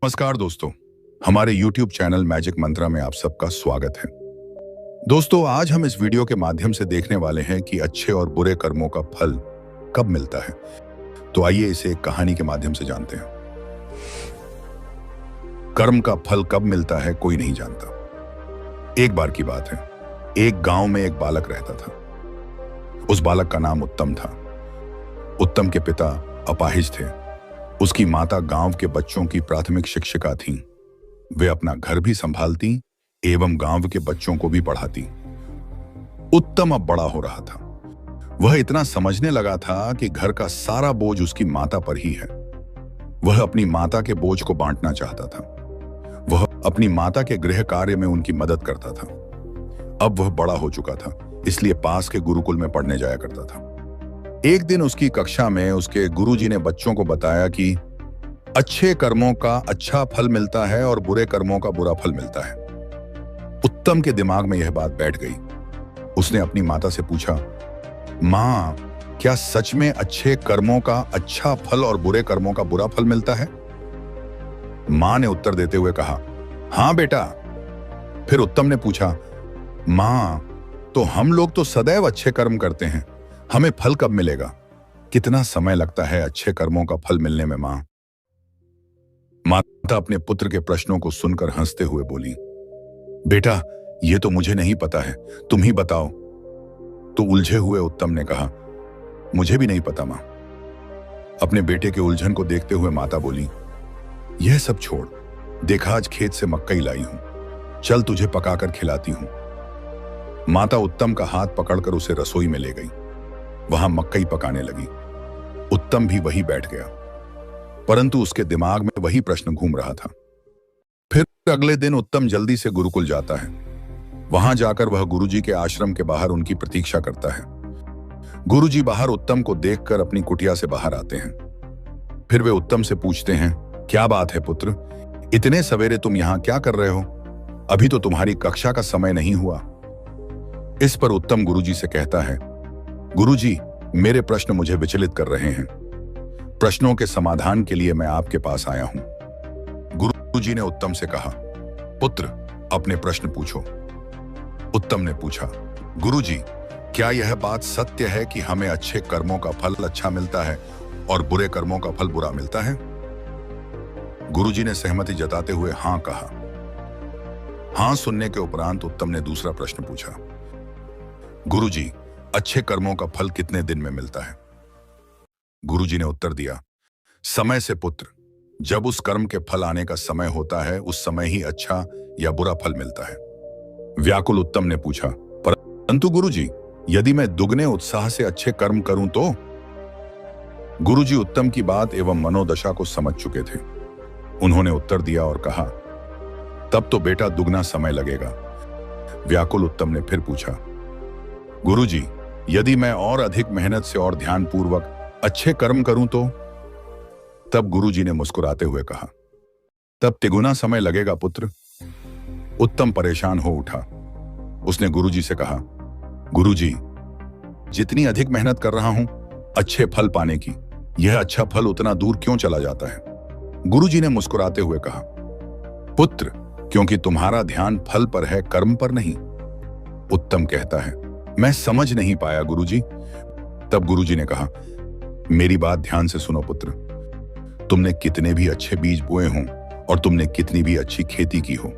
नमस्कार दोस्तों, हमारे YouTube चैनल मैजिक मंत्रा में आप सबका स्वागत है। दोस्तों, आज हम इस वीडियो के माध्यम से देखने वाले हैं कि अच्छे और बुरे कर्मों का फल कब मिलता है। तो आइए इसे एक कहानी के माध्यम से जानते हैं। कर्म का फल कब मिलता है कोई नहीं जानता। एक बार की बात है, एक गांव में एक बालक रहता था। उस बालक का नाम उत्तम था। उत्तम के पिता अपाहिज थे। उसकी माता गांव के बच्चों की प्राथमिक शिक्षिका थीं। वे अपना घर भी संभालती एवं गांव के बच्चों को भी पढ़ाती। उत्तम अब बड़ा हो रहा था। वह इतना समझने लगा था कि घर का सारा बोझ उसकी माता पर ही है। वह अपनी माता के बोझ को बांटना चाहता था। वह अपनी माता के गृह कार्य में उनकी मदद करता था। अब वह बड़ा हो चुका था, इसलिए पास के गुरुकुल में पढ़ने जाया करता था। एक दिन उसकी कक्षा में उसके गुरुजी ने बच्चों को बताया कि अच्छे कर्मों का अच्छा फल मिलता है और बुरे कर्मों का बुरा फल मिलता है। उत्तम के दिमाग में यह बात बैठ गई। उसने अपनी माता से पूछा, माँ, क्या सच में अच्छे कर्मों का अच्छा फल और बुरे कर्मों का बुरा फल मिलता है? माँ ने उत्तर देते हुए कहा, हाँ बेटा। फिर उत्तम ने पूछा, माँ, तो हम लोग तो सदैव अच्छे कर्म करते हैं, हमें फल कब मिलेगा? कितना समय लगता है अच्छे कर्मों का फल मिलने में मां? माता अपने पुत्र के प्रश्नों को सुनकर हंसते हुए बोली, बेटा, यह तो मुझे नहीं पता है, तुम ही बताओ। तो उलझे हुए उत्तम ने कहा, मुझे भी नहीं पता मां। अपने बेटे के उलझन को देखते हुए माता बोली, यह सब छोड़, देखा आज खेत से मक्कई लाई हूं, चल तुझे पकाकर खिलाती हूं। माता उत्तम का हाथ पकड़कर उसे रसोई में ले गई। वहां मक्कई पकाने लगी। उत्तम भी वही बैठ गया, परंतु उसके दिमाग में वही प्रश्न घूम रहा था। फिर अगले दिन उत्तम जल्दी से गुरुकुल जाता है। वहां जाकर वह गुरुजी के आश्रम के बाहर उनकी प्रतीक्षा करता है। गुरुजी बाहर उत्तम को देखकर अपनी कुटिया से बाहर आते हैं। फिर वे उत्तम से पूछते हैं, क्या बात है पुत्र, इतने सवेरे तुम यहां क्या कर रहे हो? अभी तो तुम्हारी कक्षा का समय नहीं हुआ। इस पर उत्तम गुरुजी से कहता है, गुरुजी, मेरे प्रश्न मुझे विचलित कर रहे हैं। प्रश्नों के समाधान के लिए मैं आपके पास आया हूं। गुरुजी ने उत्तम से कहा, पुत्र, अपने प्रश्न पूछो। उत्तम ने पूछा, गुरुजी, क्या यह बात सत्य है कि हमें अच्छे कर्मों का फल अच्छा मिलता है और बुरे कर्मों का फल बुरा मिलता है? गुरुजी ने सहमति जताते हुए हां कहा। हां सुनने के उपरांत उत्तम ने दूसरा प्रश्न पूछा, गुरुजी, अच्छे कर्मों का फल कितने दिन में मिलता है? गुरुजी ने उत्तर दिया, समय से पुत्र, जब उस कर्म के फल आने का समय होता है उस समय ही अच्छा या बुरा फल मिलता है। व्याकुल उत्तम ने पूछा, परंतु गुरुजी, यदि मैं दुगने उत्साह से अच्छे कर्म करूं तो? गुरुजी उत्तम की बात एवं मनोदशा को समझ चुके थे। उन्होंने उत्तर दिया और कहा, तब तो बेटा दुगना समय लगेगा। व्याकुल उत्तम ने फिर पूछा, गुरुजी, यदि मैं और अधिक मेहनत से और ध्यानपूर्वक अच्छे कर्म करूं तो? तब गुरुजी ने मुस्कुराते हुए कहा, तब तिगुना समय लगेगा पुत्र। उत्तम परेशान हो उठा। उसने गुरुजी से कहा, गुरुजी, जितनी अधिक मेहनत कर रहा हूं अच्छे फल पाने की, यह अच्छा फल उतना दूर क्यों चला जाता है? गुरुजी ने मुस्कुराते हुए कहा, पुत्र, क्योंकि तुम्हारा ध्यान फल पर है, कर्म पर नहीं। उत्तम कहता है, मैं समझ नहीं पाया गुरुजी। तब गुरुजी ने कहा, मेरी बात ध्यान से सुनो पुत्र। तुमने कितने भी अच्छे बीज बोए हों और तुमने कितनी भी अच्छी खेती की हो,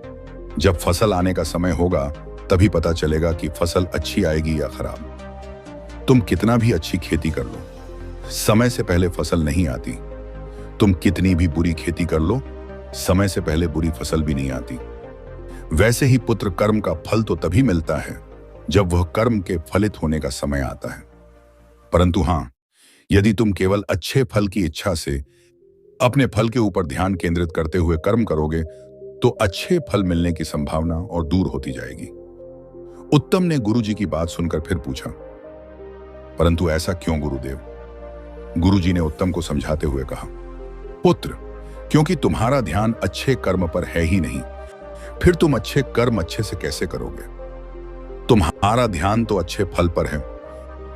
जब फसल आने का समय होगा तभी पता चलेगा कि फसल अच्छी आएगी या खराब। तुम कितना भी अच्छी खेती कर लो, समय से पहले फसल नहीं आती। तुम कितनी भी बुरी खेती कर लो, समय से पहले बुरी फसल भी नहीं आती। वैसे ही पुत्र, कर्म का फल तो तभी मिलता है जब वह कर्म के फलित होने का समय आता है। परंतु हां, यदि तुम केवल अच्छे फल की इच्छा से अपने फल के ऊपर ध्यान केंद्रित करते हुए कर्म करोगे तो अच्छे फल मिलने की संभावना और दूर होती जाएगी। उत्तम ने गुरुजी की बात सुनकर फिर पूछा, परंतु ऐसा क्यों गुरुदेव? गुरुजी ने उत्तम को समझाते हुए कहा, पुत्र, क्योंकि तुम्हारा ध्यान अच्छे कर्म पर है ही नहीं, फिर तुम अच्छे कर्म अच्छे से कैसे करोगे? तुम्हारा ध्यान तो अच्छे फल पर है,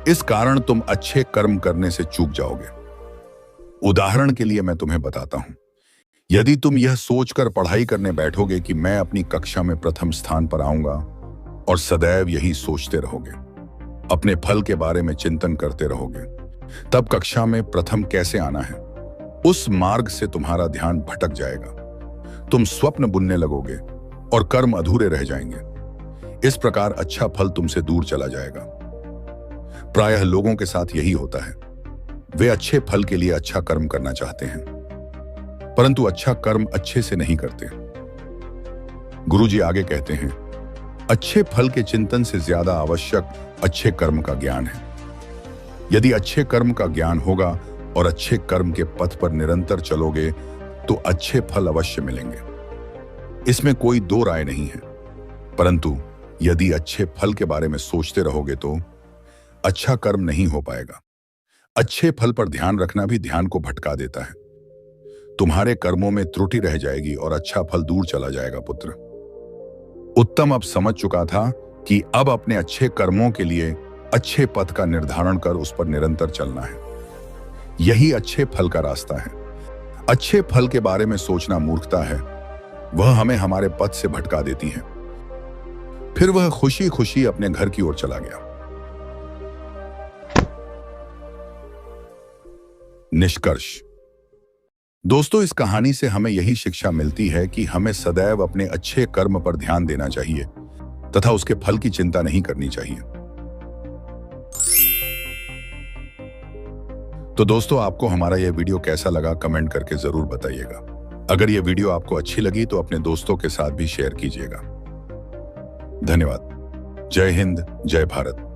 इस कारण तुम अच्छे कर्म करने से चूक जाओगे। उदाहरण के लिए मैं तुम्हें बताता हूं, यदि तुम यह सोचकर पढ़ाई करने बैठोगे कि मैं अपनी कक्षा में प्रथम स्थान पर आऊंगा और सदैव यही सोचते रहोगे, अपने फल के बारे में चिंतन करते रहोगे, तब कक्षा में प्रथम कैसे आना है, उस मार्ग से तुम्हारा ध्यान भटक जाएगा। तुम स्वप्न बुनने लगोगे और कर्म अधूरे रह जाएंगे। इस प्रकार अच्छा फल तुमसे दूर चला जाएगा। प्रायः लोगों के साथ यही होता है। वे अच्छे फल के लिए अच्छा कर्म करना चाहते हैं, परंतु अच्छा कर्म अच्छे से नहीं करते। गुरुजी आगे कहते हैं, अच्छे फल के चिंतन से ज्यादा आवश्यक अच्छे कर्म का ज्ञान है। यदि अच्छे कर्म का ज्ञान होगा और अच्छे कर्म के पथ पर निरंतर चलोगे तो अच्छे फल अवश्य मिलेंगे। इसमें कोई दो राय नहीं है। परंतु यदि अच्छे फल के बारे में सोचते रहोगे तो अच्छा कर्म नहीं हो पाएगा। अच्छे फल पर ध्यान रखना भी ध्यान को भटका देता है। तुम्हारे कर्मों में त्रुटि रह जाएगी और अच्छा फल दूर चला जाएगा। पुत्र उत्तम अब समझ चुका था कि अब अपने अच्छे कर्मों के लिए अच्छे पथ का निर्धारण कर उस पर निरंतर चलना है। यही अच्छे फल का रास्ता है। अच्छे फल के बारे में सोचना मूर्खता है। वह हमें हमारे पथ से भटका देती है। फिर वह खुशी खुशी अपने घर की ओर चला गया। निष्कर्ष। दोस्तों, इस कहानी से हमें यही शिक्षा मिलती है कि हमें सदैव अपने अच्छे कर्म पर ध्यान देना चाहिए तथा उसके फल की चिंता नहीं करनी चाहिए। तो दोस्तों, आपको हमारा यह वीडियो कैसा लगा कमेंट करके जरूर बताइएगा। अगर यह वीडियो आपको अच्छी लगी तो अपने दोस्तों के साथ भी शेयर कीजिएगा। धन्यवाद। जय हिंद, जय भारत।